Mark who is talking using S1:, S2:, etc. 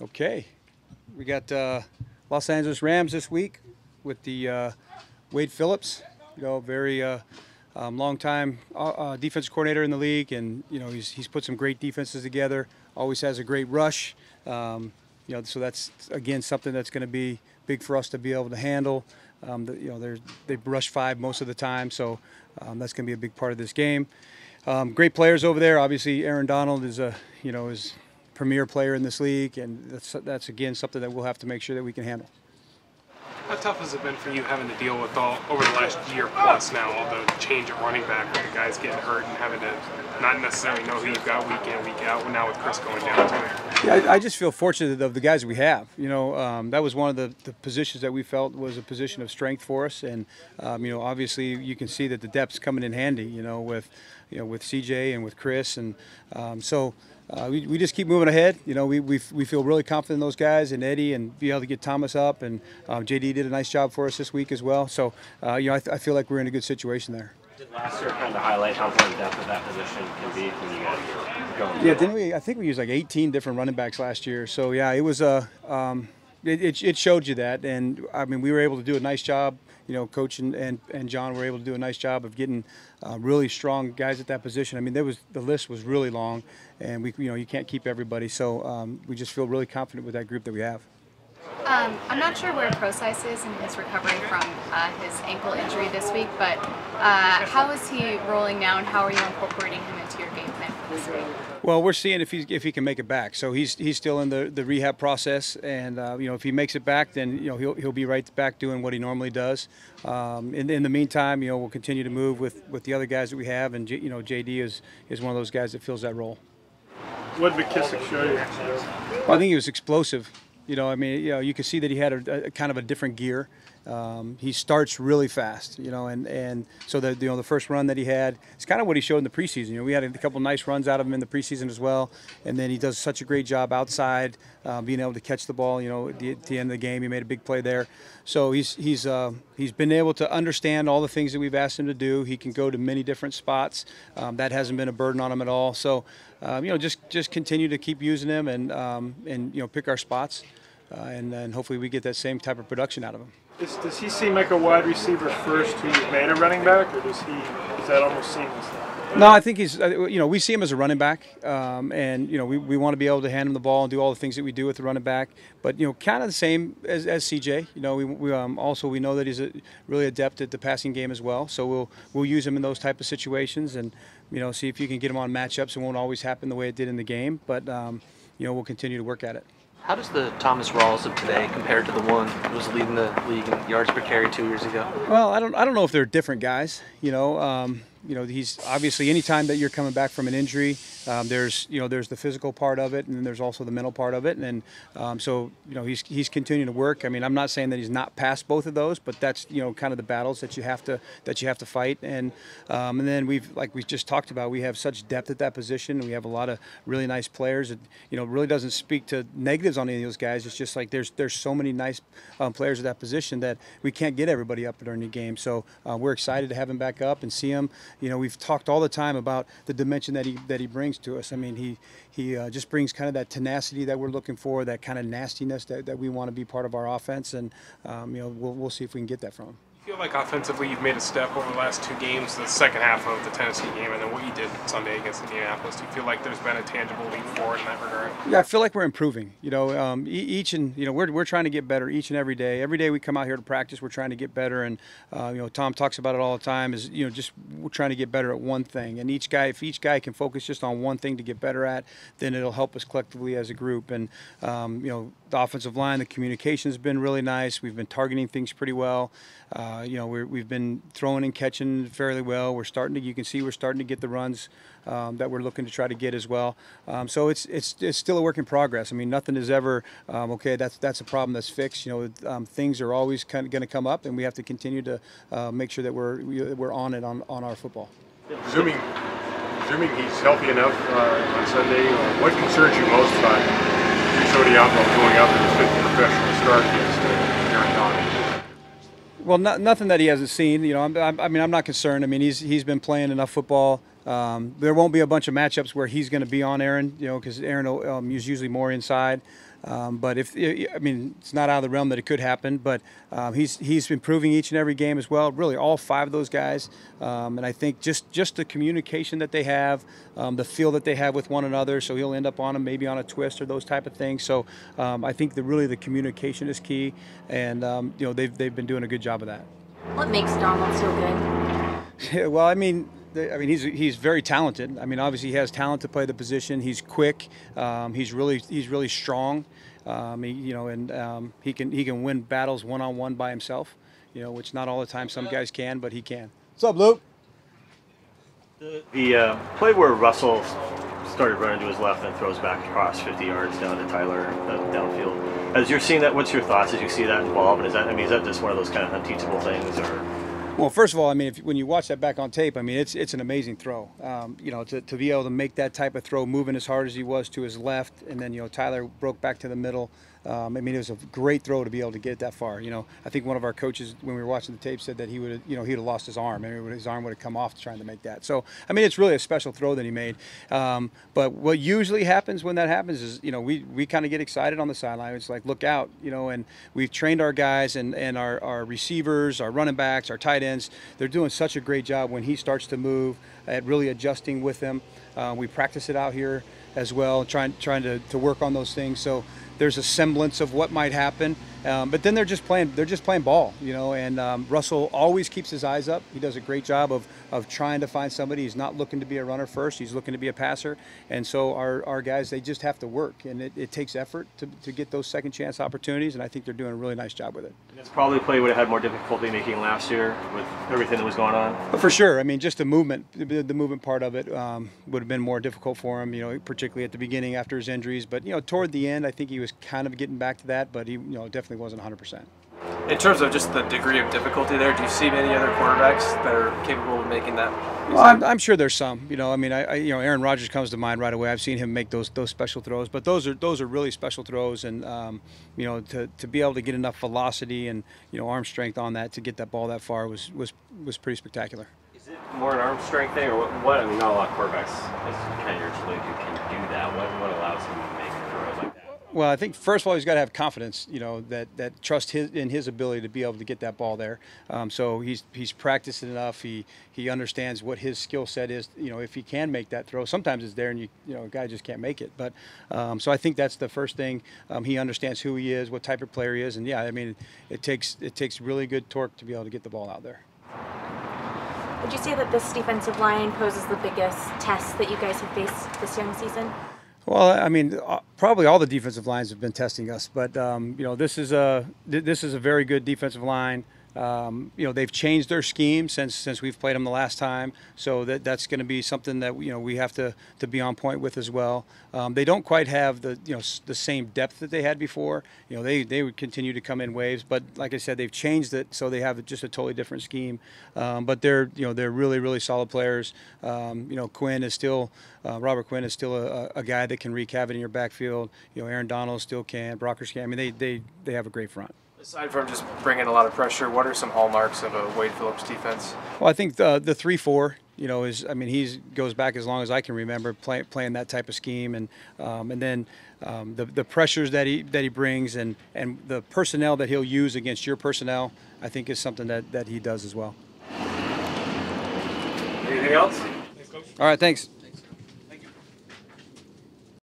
S1: Okay, we got Los Angeles Rams this week with the Wade Phillips, very long-time defense coordinator in the league, and he's put some great defenses together. Always has a great rush, so that's again something that's going to be big for us to be able to handle. They rush 5 most of the time, so that's going to be a big part of this game. Great players over there. Obviously, Aaron Donald is is premier player in this league, and that's again something that we'll have to make sure that we can handle.
S2: How tough has it been for you having to deal with over the last year plus now, all the change of running back with the guys getting hurt and having to not necessarily know who you've got week in, week out, now with Chris going down too?
S1: Yeah, I just feel fortunate of the guys that we have. That was one of the positions that we felt was a position of strength for us, and obviously you can see that the depth's coming in handy. With CJ and with Chris, and we just keep moving ahead. We feel really confident in those guys and Eddie, and be able to get Thomas up, and JD did a nice job for us this week as well. So I feel like we're in a good situation there.
S3: Did last year kind of highlight how important depth of that position can be when you guys are going?
S1: Yeah, didn't we? I think we used like 18 different running backs last year. So yeah, it was it showed you that, and I mean we were able to do a nice job. Coach and John were able to do a nice job of getting really strong guys at that position. I mean, the list was really long, and you can't keep everybody. So we just feel really confident with that group that we have.
S4: I'm not sure where Procise is in his recovery from his ankle injury this week, but how is he rolling now, and how are you incorporating him into your game plan for this week?
S1: Well, we're seeing if he can make it back. So he's still in the rehab process, and if he makes it back, then he'll be right back doing what he normally does. In the meantime, we'll continue to move with the other guys that we have, and JD is one of those guys that fills that role.
S5: What did McKissick show you?
S1: Well, I think he was explosive. You can see that he had a kind of a different gear. He starts really fast, and so the first run that he had, it's kind of what he showed in the preseason. We had a couple nice runs out of him in the preseason as well, and then he does such a great job outside, being able to catch the ball. At the end of the game, he made a big play there. So he's been able to understand all the things that we've asked him to do. He can go to many different spots. That hasn't been a burden on him at all. So just continue to keep using him and pick our spots, and then hopefully we get that same type of production out of him.
S5: Does he seem like a wide receiver first who you've made a running back, or is that almost seamless?
S1: No, I think he's, we see him as a running back, and, we want to be able to hand him the ball and do all the things that we do with the running back, but, kind of the same as CJ. We know that he's really adept at the passing game as well, so we'll use him in those type of situations and, see if you can get him on matchups. It won't always happen the way it did in the game, but, we'll continue to work at it.
S6: How does the Thomas Rawls of today compare to the one who was leading the league in yards per carry 2 years ago?
S1: Well, I don't know if they're different guys. He's obviously anytime that you're coming back from an injury, there's the physical part of it, and then there's also the mental part of it, and so he's continuing to work. I mean, I'm not saying that he's not past both of those, but that's kind of the battles that you have to fight, and then like we just talked about, we have such depth at that position, and we have a lot of really nice players. It really doesn't speak to negatives on any of those guys. It's just like there's so many nice players at that position that we can't get everybody up during the game. So we're excited to have him back up and see him. We've talked all the time about the dimension that he brings to us. I mean, he just brings kind of that tenacity that we're looking for, that kind of nastiness that we want to be part of our offense, and we'll see if we can get that from him.
S2: I feel like offensively you've made a step over the last 2 games, the second half of the Tennessee game, and then what you did Sunday against Indianapolis. Do you feel like there's been a tangible leap forward in that regard?
S1: Yeah, I feel like we're improving. We're trying to get better each and every day. Every day we come out here to practice, we're trying to get better, and Tom talks about it all the time. Is just we're trying to get better at one thing, and if each guy can focus just on one thing to get better at, then it'll help us collectively as a group. And the offensive line, the communication has been really nice. We've been targeting things pretty well. We've been throwing and catching fairly well. You can see we're starting to get the runs that we're looking to try to get as well. So it's still a work in progress. I mean, nothing is ever okay. That's a problem that's fixed. Things are always kind of going to come up, and we have to continue to make sure that we're on it on our football.
S7: Presuming he's healthy enough on Sunday, what concerns you most about Cody Otwell going out in his 5th professional start against Aaron Donald?
S1: Well, nothing that he hasn't seen. I'm not concerned. I mean, he's been playing enough football There won't be a bunch of matchups where he's going to be on Aaron, you know, because Aaron is usually more inside. But I mean, it's not out of the realm that it could happen. But he's improving each and every game as well. Really, all 5 of those guys. And I think just the communication that they have, the feel that they have with one another. So he'll end up on them, maybe on a twist or those type of things. So I think really the communication is key, and you know, they've been doing a good job of that.
S8: What makes Donald so good?
S1: Well, I mean, he's very talented. I mean, obviously he has talent to play the position. He's quick. He's really strong. He can win battles one-on-one by himself. You know, which not all the time some guys can, but he can. What's up, Luke?
S9: The play where Russell started running to his left and throws back across 50 yards down to Tyler downfield. As you're seeing that, what's your thoughts as you see that involved? And is that just one of those kind of unteachable things, or?
S1: Well, first of all, I mean, when you watch that back on tape, I mean, it's an amazing throw. You know, to be able to make that type of throw, moving as hard as he was to his left, and then, you know, Tyler broke back to the middle. I mean, it was a great throw to be able to get it that far. You know, I think one of our coaches, when we were watching the tape, said that he would, you know, he'd have lost his arm. I mean, his arm would have come off trying to make that. So, I mean, it's really a special throw that he made. But what usually happens when that happens is, you know, we kind of get excited on the sideline. It's like, look out, you know, and we've trained our guys and our receivers, our running backs, our tight ends. They're doing such a great job when he starts to move at really adjusting with them. We practice it out here as well, trying to work on those things. So there's a semblance of what might happen, but then they're just playing ball, you know. And Russell always keeps his eyes up. He does a great job of trying to find somebody. He's not looking to be a runner first. He's looking to be a passer. And so our guys, they just have to work, and it takes effort to get those second chance opportunities. And I think they're doing a really nice job with it.
S9: And it's probably a play would have had more difficulty making last year with everything that was going on.
S1: But for sure, I mean, just the movement part of it would have been more difficult for him, you know, particularly at the beginning after his injuries. But, you know, toward the end, I think he was kind of getting back to that, but he, you know, definitely wasn't 100%.
S6: In terms of just the degree of difficulty there, do you see many other quarterbacks that are capable of making that?
S1: Well, I'm sure there's some. You know, I mean, you know, Aaron Rodgers comes to mind right away. I've seen him make those special throws, but those are really special throws, and you know, to be able to get enough velocity and, you know, arm strength on that to get that ball that far was pretty spectacular.
S3: Is it more an arm strength thing, or what? I mean, not a lot of quarterbacks, as kind of your league, can do that. What allows him to make throws like that?
S1: Well, I think first of all he's got to have confidence, you know, that trust in his ability to be able to get that ball there. So he's practiced it enough. He understands what his skill set is. You know, if he can make that throw, sometimes it's there and you know, a guy just can't make it. But so I think that's the first thing. He understands who he is, what type of player he is, and yeah, I mean, it takes really good torque to be able to get the ball out there.
S8: Would you say that this defensive line poses the biggest test that you guys have faced this young season?
S1: Well, I mean, probably all the defensive lines have been testing us, but you know, this is a very good defensive line. You know, they've changed their scheme since we've played them the last time, so that's going to be something that, you know, we have to be on point with as well. They don't quite have the same depth that they had before. You know, they would continue to come in waves, but like I said, they've changed it, so they have just a totally different scheme. But they're really solid players. You know, Robert Quinn is still a guy that can wreak havoc in your backfield. You know, Aaron Donald still can, Brockers can. I mean, they have a great front.
S6: Aside from just bringing a lot of pressure, what are some hallmarks of a Wade Phillips defense?
S1: Well, I think the 3-4, you know, he goes back as long as I can remember playing that type of scheme, and then the pressures that he brings and the personnel that he'll use against your personnel, I think is something that he does as well.
S3: Anything else?
S1: All right, thanks.